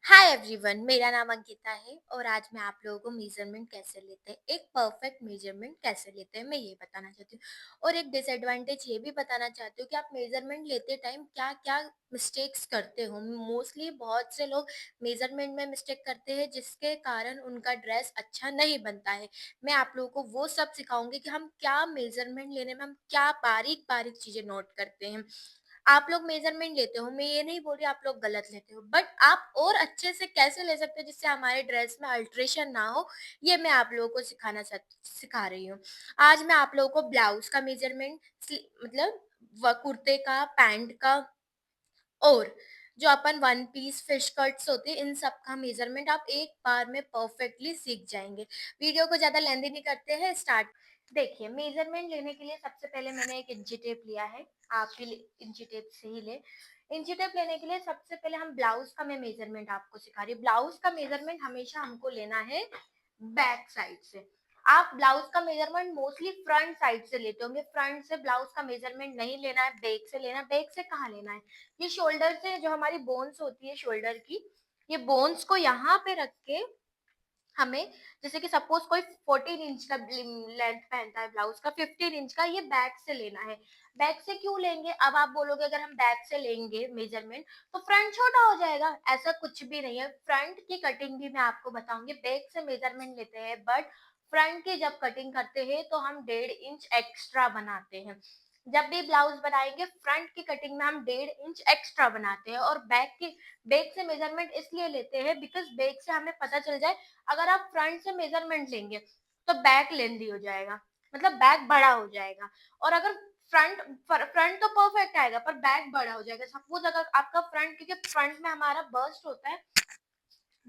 Hi everyone, मेरा नाम अंकिता है और आज मैं आप लोगों को मेजरमेंट कैसे लेते हैं, एक परफेक्ट मेजरमेंट कैसे लेते हैं मैं ये बताना चाहती हूँ। और एक डिसएडवांटेज ये भी बताना चाहती हूँ कि आप मेजरमेंट लेते टाइम क्या क्या मिस्टेक्स करते हो। मोस्टली बहुत से लोग मेजरमेंट में मिस्टेक करते हैं जिसके कारण उनका ड्रेस अच्छा नहीं बनता है। मैं आप लोगों को वो सब सिखाऊंगी कि हम क्या मेजरमेंट लेने में हम क्या बारीक बारीक चीजें नोट करते हैं। आप लोग मेजरमेंट लेते हो, मैं ये नहीं बोल रही आप लोग गलत लेते हो, बट आप और अच्छे से कैसे ले सकते हो जिससे हमारे ड्रेस में अल्ट्रेशन ना हो, ये मैं आप लोगों को सिखा रही हूँ। आज मैं आप लोगों को ब्लाउज का मेजरमेंट, मतलब कुर्ते का, पैंट का, और जो अपन वन पीस फिश कट्स होते हैं इन सब का मेजरमेंट आप एक बार में परफेक्टली सीख जाएंगे। वीडियो को ज्यादा लेंदी नहीं करते हैं, स्टार्ट। देखिए, मेजरमेंट लेने के लिए सबसे पहले मैंने एक इंची टेप लिया है। आप भी इंची टेप से ही ले। इंची टेप लेने के लिए सबसे पहले हम ब्लाउज का मैं मेजरमेंट आपको सिखा रही हूँ। ब्लाउज का मेजरमेंट हमेशा हमको लेना है बैक साइड से। आप ब्लाउज का मेजरमेंट मोस्टली फ्रंट साइड से लेते होंगे। फ्रंट से ब्लाउज का मेजरमेंट नहीं लेना है, बैक से लेना है। बैक से कहाँ लेना है? ये शोल्डर से, जो हमारी बोन्स होती है शोल्डर की, ये बोन्स को यहाँ पे रख के हमें, जैसे कि सपोज कोई 14 इंच का लेंथ पहनता है ब्लाउज का, 15 इंच का, ये बैक से लेना है। बैक से क्यों लेंगे? अब आप बोलोगे अगर हम बैक से लेंगे मेजरमेंट तो फ्रंट छोटा हो जाएगा। ऐसा कुछ भी नहीं है। फ्रंट की कटिंग भी मैं आपको बताऊंगी। बैक से मेजरमेंट लेते हैं, बट फ्रंट की जब कटिंग करते हैं तो हम 1.5 इंच एक्स्ट्रा बनाते हैं। जब भी ब्लाउज बनाएंगे फ्रंट की कटिंग में हम 1.5 इंच एक्स्ट्रा बनाते हैं। और बैक से मेजरमेंट इसलिए लेते हैं बिकॉज बैक से हमें पता चल जाए। अगर आप फ्रंट से मेजरमेंट लेंगे तो बैक लेंदी हो जाएगा, मतलब बैक बड़ा हो जाएगा। और अगर फ्रंट फ्रंट तो परफेक्ट आएगा पर बैक बड़ा हो जाएगा। सपोज अगर आपका फ्रंट, क्योंकि फ्रंट में हमारा बस्ट होता है,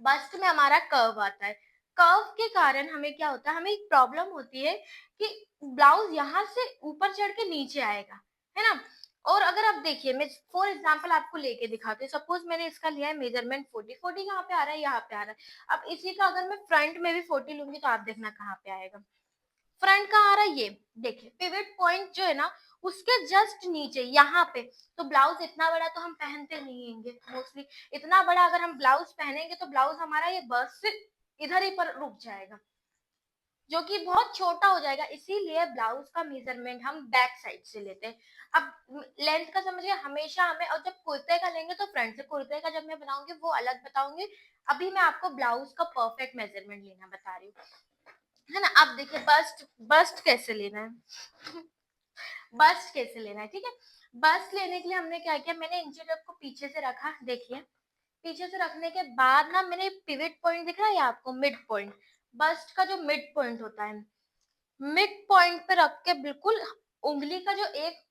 बस्ट में हमारा कर्व आता है। कर्व के कारण हमें क्या होता है, हमें एक प्रॉब्लम होती है कि ब्लाउज यहाँ से ऊपर चढ़ के नीचे आएगा, है ना। और अगर आप देखिए, मैं फॉर एग्जांपल आपको लेके दिखाती हूँ। सपोज मैंने इसका लिया है मेजरमेंट 40। 40 कहाँ पे आ रहा है? यहाँ पे आ रहा है। अब इसी का अगर मैं फ्रंट में भी 40 लूंगी तो आप देखना कहाँ पे आएगा। फ्रंट कहाँ आ रहा है? ये देखिए, पिवट पॉइंट जो है ना, उसके जस्ट नीचे यहाँ पे। तो ब्लाउज इतना बड़ा तो हम पहनते नहीं हैंगे मोस्टली। इतना बड़ा अगर हम ब्लाउज पहनेंगे तो ब्लाउज हमारा ये बस से इधर ही पर रुक जाएगा, जो कि बहुत छोटा हो जाएगा। इसीलिए ब्लाउज का मेजरमेंट हम बैक साइड से लेते हैं। अब लेंथ का समझिए, हमेशा हमें, और जब कुर्ते का लेंगे तो फ्रंट से। कुर्ते का जब मैं बनाऊंगी वो अलग बताऊंगी। अभी मैं आपको ब्लाउज का परफेक्ट मेजरमेंट लेना बता रही हूँ, है ना। अब देखिए, बस्ट बस्ट कैसे लेना है। बस्ट कैसे लेना है, ठीक है। बस्ट लेने के लिए हमने क्या किया, मैंने इंची टेप को पीछे से रखा। देखिए, पीछे से रखने के बाद ना, मैंने पिवट पॉइंट दिख रहा है आपको, मिड पॉइंट, बस्ट का जो मिड पॉइंट होता है, मिड पॉइंट पे रख के बिल्कुल उंगली का जो एक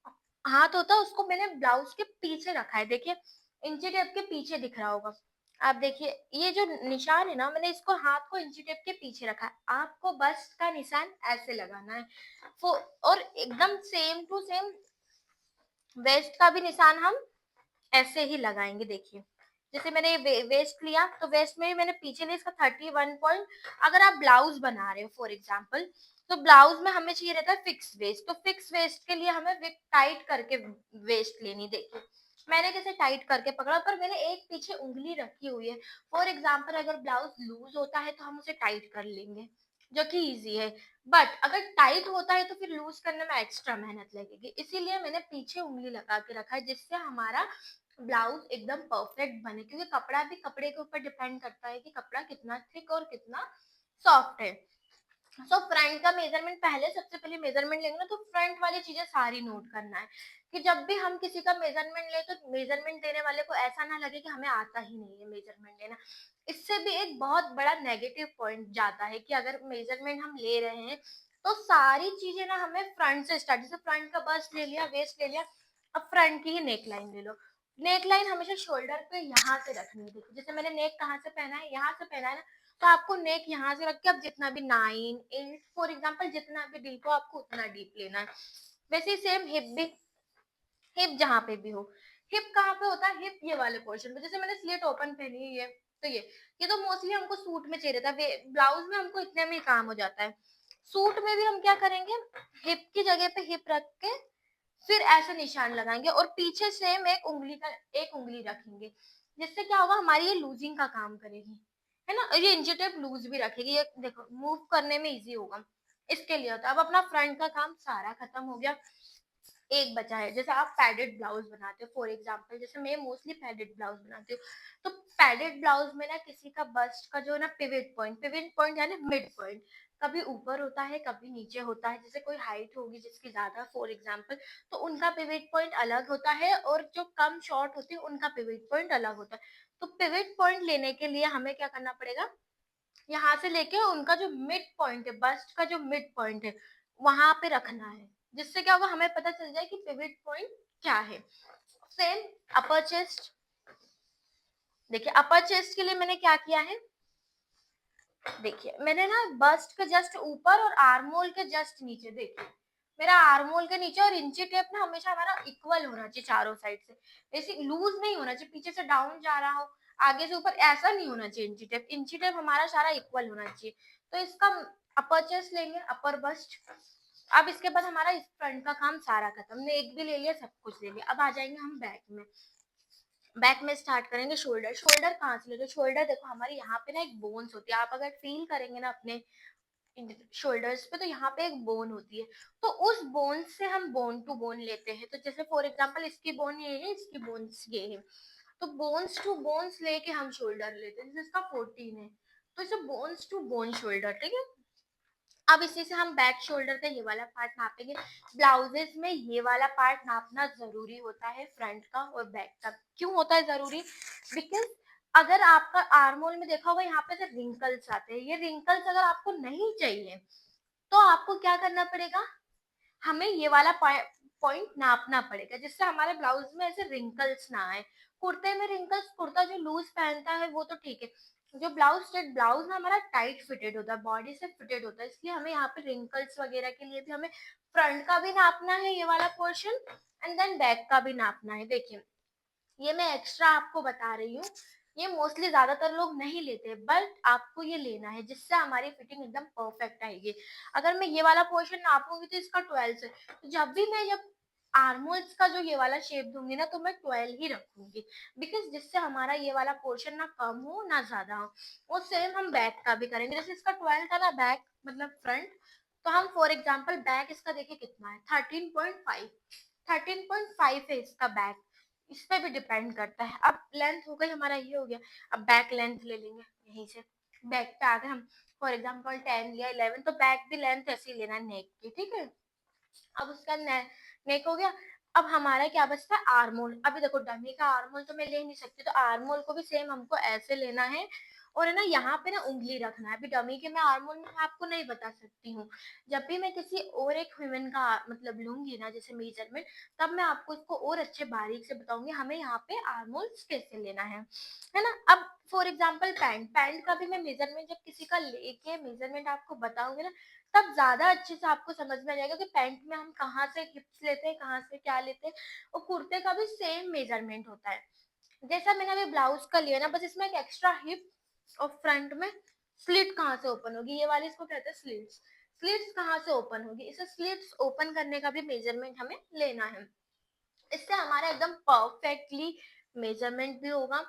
हाथ होता है उसको मैंने ब्लाउज के पीछे रखा है। देखिए, इंची टेप के पीछे दिख रहा होगा। आप देखिए, ये जो निशान है ना, मैंने इसको, हाथ को इंची टेप के पीछे रखा है। आपको बस्ट का निशान ऐसे लगाना है। और एकदम सेम टू सेम वेस्ट का भी निशान हम ऐसे ही लगाएंगे। देखिए, जैसे मैंने वेस्ट लिया तो वेस्ट में भी मैंने पीछे लिया इसका 31 पॉइंट। अगर आप ब्लाउज बना रहे हो फॉर एग्जाम्पल, तो ब्लाउज में हमें चाहिए रहता है फिक्स वेस्ट। तो फिक्स वेस्ट के लिए हमें टाइट करके वेस्ट लेनी। देखिए, मैंने कैसे टाइट करके पकड़ा, पर मैंने एक पीछे उंगली रखी हुई है। फॉर एग्जाम्पल अगर ब्लाउज लूज होता है तो हम उसे टाइट कर लेंगे, जो कि इजी है। बट अगर टाइट होता है तो फिर लूज करने में एक्स्ट्रा मेहनत लगेगी। इसीलिए मैंने पीछे उंगली लगा के रखा है, जिससे हमारा ब्लाउज एकदम परफेक्ट बने। क्योंकि कपड़ा भी कपड़े के ऊपर डिपेंड करता है कि कपड़ा कितना थिक और कितना सॉफ्ट है। सो फ्रंट का मेजरमेंट, पहले सबसे पहले मेजरमेंट लेंगे ना तो फ्रंट वाली चीजें सारी नोट करना है। कि जब भी हम किसी का मेजरमेंट ले तो मेजरमेंट देने वाले को ऐसा ना लगे कि हमें आता ही नहीं है मेजरमेंट लेना। इससे भी एक बहुत बड़ा नेगेटिव पॉइंट जाता है कि अगर मेजरमेंट हम ले रहे हैं तो सारी चीजें ना हमें फ्रंट से स्टार्ट, जैसे फ्रंट का बस्ट ले लिया, वेस्ट ले लिया, अब फ्रंट की ही नेक लाइन ले लो। नेक लाइन हमेशा शोल्डर पे यहाँ से रखनी है। देखो, जैसे मैंने नेक कहाँ से पहना है, यहाँ से पहना है ना, तो आपको नेक यहाँ से रख के अब जितना भी 9 8 फॉर एग्जाम्पल जितना भी डीप हो आपको उतना डीप लेना है। वैसे ही सेम हिप भी, हिप जहाँ पे भी हो। हिप कहाँ पे होता है? हिप ये वाले पोर्शन पे। जैसे मैंने स्लिट ओपन पहनी हुई है तो ये तो मोस्टली हमको सूट में चाहिए था। ब्लाउज में हमको इतने में ही काम हो जाता है। सूट में भी हम क्या करेंगे, हिप की जगह पे हिप रख के फिर ऐसे निशान लगाएंगे और पीछे सेम एक उंगली रखेंगे। जिससे क्या होगा, हमारी ये लूजिंग का काम करेगी, है ना। ये इंची टेप लूज भी रखेगी, ये देखो मूव करने में इजी होगा, इसके लिए होता है। अब अपना फ्रंट का काम सारा खत्म हो गया, एक बचा है। जैसे आप पैडेड ब्लाउज बनाते हो फॉर एग्जांपल, जैसे मैं मोस्टली पैडेड ब्लाउज बनाती हूँ, तो पैडेड ब्लाउज में ना किसी का बस्ट का जो ना पिविट पॉइंट यानी मिड पॉइंट कभी ऊपर होता है कभी नीचे होता है। जैसे कोई हाइट होगी जिसकी ज्यादा फॉर एग्जांपल, तो उनका पिविट पॉइंट अलग होता है, और जो कम शॉर्ट होती है उनका पिविट पॉइंट अलग होता है। तो पिविट पॉइंट लेने के लिए हमें क्या करना पड़ेगा, यहाँ से लेके उनका जो मिड पॉइंट है, बस्ट का जो मिड पॉइंट है वहां पे रखना है, जिससे क्या होगा, हमें पता चल जाए कि पिवट पॉइंट क्या है। सेम अपर चेस्ट, देखिए अपर चेस्ट के लिए मैंने क्या किया है, देखिए मैंने ना बस्ट के जस्ट ऊपर और आर्मोल के जस्ट नीचे, देखिए मेरा आर्मोल के नीचे और इंची टेप ना हमेशा हमारा इक्वल होना चाहिए चारों साइड से, ऐसे लूज नहीं होना चाहिए, पीछे से डाउन जा रहा हो आगे से ऊपर, ऐसा नहीं होना चाहिए। इंची टेप हमारा सारा इक्वल होना चाहिए। तो इसका अपर चेस्ट लेंगे, अपर बस्ट। अब इसके बाद हमारा इस फ्रंट का काम सारा खत्म, नेक भी ले लिया, सब कुछ ले लिया। अब आ जाएंगे हम बैक में। बैक में स्टार्ट करेंगे शोल्डर। शोल्डर कहाँ से लेते, शोल्डर देखो हमारे यहाँ पे ना एक बोन्स होती है, आप अगर फील करेंगे ना अपने शोल्डर्स पे, तो यहाँ पे एक बोन होती है, तो उस बोन से हम बोन टू बोन लेते हैं। तो जैसे फॉर एग्जांपल इसकी बोन ये है, इसकी बोन्स ये है, तो बोन्स टू बोन्स लेके हम शोल्डर लेते हैं। जैसे इसका 14 है, तो इसे बोन्स टू बोन शोल्डर, ठीक है। अब इसी से हम बैक शोल्डर का ये वाला पार्ट नापेंगे। ब्लाउजेस में ये वाला पार्ट नापना जरूरी होता है, फ्रंट का और बैक का। क्यों होता है जरूरी, बिकॉज अगर आपका आर्मोल में देखा होगा यहाँ पे से रिंकल्स आते हैं, ये रिंकल्स अगर आपको नहीं चाहिए तो आपको क्या करना पड़ेगा, हमें ये वाला पॉइंट नापना पड़ेगा, जिससे हमारे ब्लाउज में ऐसे रिंकल्स ना आए। कुर्ते में रिंकल्स, कुर्ता जो लूज पहनता है वो तो ठीक है, जो ब्लाउज ना हमारा टाइट फिटेड होता है, बॉडी से फिटेड होता है, इसलिए हमें यहाँ पे रिंकल्स वगैरह के लिए भी हमें फ्रंट का भी नापना है ये वाला पोर्शन, एंड देन बैक का भी नापना है। देखिए ये मैं एक्स्ट्रा आपको बता रही हूँ, ये मोस्टली ज्यादातर लोग नहीं लेते, बट आपको ये लेना है जिससे हमारी फिटिंग एकदम परफेक्ट आएगी। अगर मैं ये वाला पोर्शन नापूंगी तो इसका 12 है, तो जब आर्मोल्स का जो ये वाला शेप दूंगी ना, तो मैं 12 ही रखूंगी, बिकॉज जिससे हमारा ये वाला पोर्शन ना कम हो ना ज्यादा हो। वो सेम हम बैक का भी करेंगे, जैसे इसका 12 था ना बैक मतलब फ्रंट, तो हम फॉर एग्जाम्पल बैक इसका देखिए कितना है, 13.5, 13.5 है इसका बैक, इस पे भी डिपेंड करता है। अब लेंथ हो गई हमारा, ये हो गया। अब बैक लेंथ ले लेंगे यहीं से, बैक पे आ गए हम, फॉर एग्जाम्पल 10 या 11, तो बैक भी लेंथ ऐसे ही लेना है नेक की, ठीक है। अब उसका नेक हो गया। अब हमारा क्या बचता है, आर्मोल। अभी देखो डमी का आर्मोल तो मैं ले नहीं सकती, तो आर्मोल को भी सेम हमको ऐसे लेना है, और है ना यहाँ पे ना उंगली रखना है। अभी डमी के मैं आर्मोल में आपको नहीं बता सकती हूँ, जब भी मैं किसी और एक ह्यूमन का मतलब लूंगी ना जैसे मेजरमेंट, तब मैं आपको इसको और अच्छे बारीक से बताऊंगी हमें यहाँ पे आर्मोल्स कैसे लेना है ना। अब फॉर एग्जाम्पल पैंट, पैंट का भी मैं मेजरमेंट जब किसी का लेके मेजरमेंट आपको बताऊंगी ना, तब ज्यादा अच्छे से आपको समझ में आ जाएगा कि पैंट में हम कहाँ से हिप्स लेते हैं, कहाँ से क्या लेते हैं। और कुर्ते का भी सेम मेजरमेंट होता है, जैसा मैंने अभी ब्लाउज का लिया ना, बस इसमें एक एक्स्ट्रा हिप और फ्रंट में स्लिट कहाँ से ओपन होगी, ये वाली इसको कहते हैं स्लिट्स। स्लिट्स कहाँ से ओपन होगी, इसे स्लिट्स ओपन करने का भी मेजरमेंट हमें लेना है। इससे हमारा एकदम परफेक्टली मेजरमेंट भी होगा,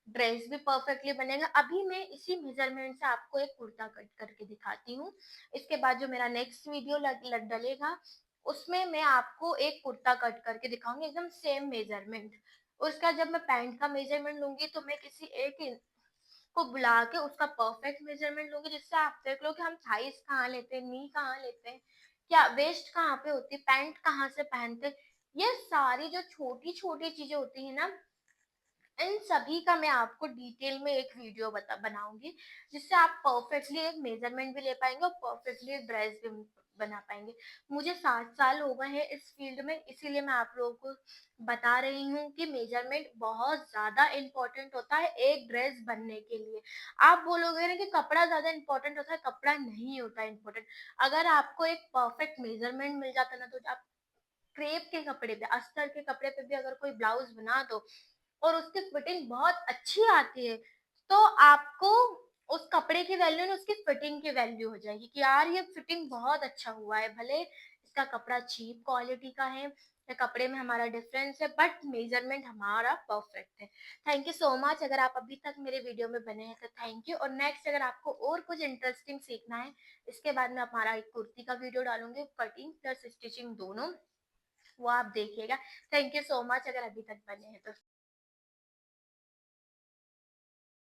ड्रेस भी परफेक्टली बनेगा। अभी मैं इसी मेजरमेंट से आपको एक कुर्ता कट करके दिखाती हूँ, इसके बाद जो मेरा नेक्स्ट वीडियो डलेगा उसमें मैं आपको एक कुर्ता कट करके दिखाऊंगी एकदम सेम मेजरमेंट। उसका जब मैं पैंट का मेजरमेंट लूंगी तो मैं किसी एक को बुला के उसका परफेक्ट मेजरमेंट लूंगी, जिससे आप देख लो कि हम थाइस कहाँ लेते हैं, नी कहाँ लेते हैं, क्या वेस्ट कहाँ पे होती है, पैंट कहाँ से पहनते हैं। ये सारी जो छोटी छोटी चीजें होती है ना, इन सभी का मैं आपको डिटेल में एक वीडियो बनाऊंगी, जिससे आप परफेक्टली एक मेजरमेंट भी ले पाएंगे और परफेक्टली एक ड्रेस भी बना पाएंगे। मुझे 7 साल हो गए हैं इस फील्ड में, इसीलिए मैं आप लोगों को बता रही हूँ कि मेजरमेंट बहुत ज्यादा इंपॉर्टेंट होता है एक ड्रेस बनने के लिए। आप बोलोगे ना कि कपड़ा ज्यादा इंपॉर्टेंट होता है, कपड़ा नहीं होता इंपॉर्टेंट। अगर आपको एक परफेक्ट मेजरमेंट मिल जाता ना, तो आप क्रेप के कपड़े पे, अस्तर के कपड़े पे भी अगर कोई ब्लाउज बना दो और उसकी फिटिंग बहुत अच्छी आती है, तो आपको उस कपड़े की वैल्यू नहीं, उसकी फिटिंग की वैल्यू हो जाएगी कि यार ये फिटिंग बहुत अच्छा हुआ है, भले इसका कपड़ा चीप क्वालिटी का है, या कपड़े में हमारा डिफरेंस है, बट मेजरमेंट हमारा परफेक्ट है। Thank you so much. अगर आप अभी तक मेरे वीडियो में बने हैं तो थैंक यू। और नेक्स्ट अगर आपको और कुछ इंटरेस्टिंग सीखना है, इसके बाद मैं हमारा एक कुर्ती का वीडियो डालूंगी, कटिंग प्लस स्टिचिंग दोनों, वो आप देखिएगा। थैंक यू सो मच अगर अभी तक बने हैं तो।